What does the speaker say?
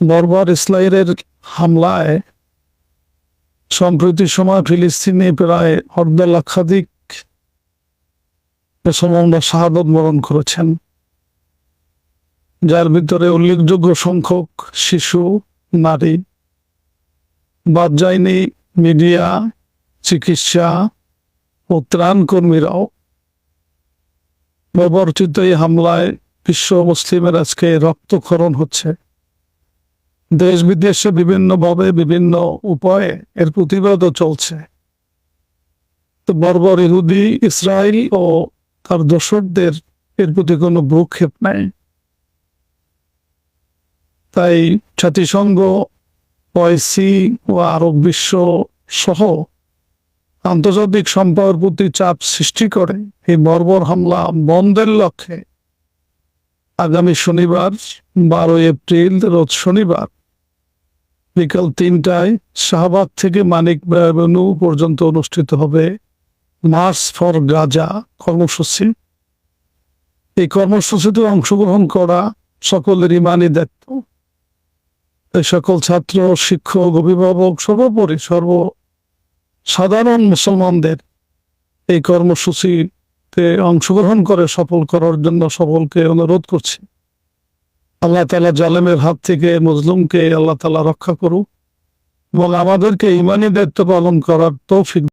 বর্বর ইসরায়েলের হামলায় সম্প্রতি সময় ফিলিস্তিনে প্রায় অর্ধ লক্ষাধিক মুসলমানরা শাহাদত বরণ করেছেন, যার ভিতরে উল্লেখযোগ্য সংখ্যক শিশু, নারী, বাদ যায়নি মিডিয়া, চিকিৎসা ও ত্রাণ কর্মীরাও। বর্বরচিত এই হামলায় বিশ্ব মুসলিমের আজকে রক্তক্ষরণ হচ্ছে। দেশ বিদেশে বিভিন্নভাবে বিভিন্ন উপায়ে এর প্রতিবাদও চলছে। তো বর্বর ইহুদি ইসরায়েল ও তার দোসরদের এর প্রতি কোনো ভ্রুক্ষেপ নাই। তাই জাতিসংঘ, ওআইসি ও আরব বিশ্ব সহ আন্তর্জাতিক সম্পর্কের প্রতি চাপ সৃষ্টি করে এই বর্বর হামলা বন্ধের লক্ষ্যে আগামী শনিবার 12 এপ্রিল রোজ শনিবার বিকাল 3টায় শাহবাগ থেকে মানিক অ্যাভিনিউ পর্যন্ত অনুষ্ঠিত হবে মার্চ ফর গাজা কর্মসূচি। এই কর্মসূচিতে অংশগ্রহণ করা সকলের ইমানি দায়িত্ব। এই সকল ছাত্র, শিক্ষক, অভিভাবক, সর্বোপরি সাধারণ মুসলমানদের এই কর্মসূচিতে অংশগ্রহণ করে সফল করার জন্য সকলকে অনুরোধ করছি। আল্লাহ তাআলা জালেমের হাত থেকে মজলুমকে আল্লাহ তাআলা রক্ষা করুক এবং আমাদেরকে ইমানি দায়িত্ব পালন করার তৌফিক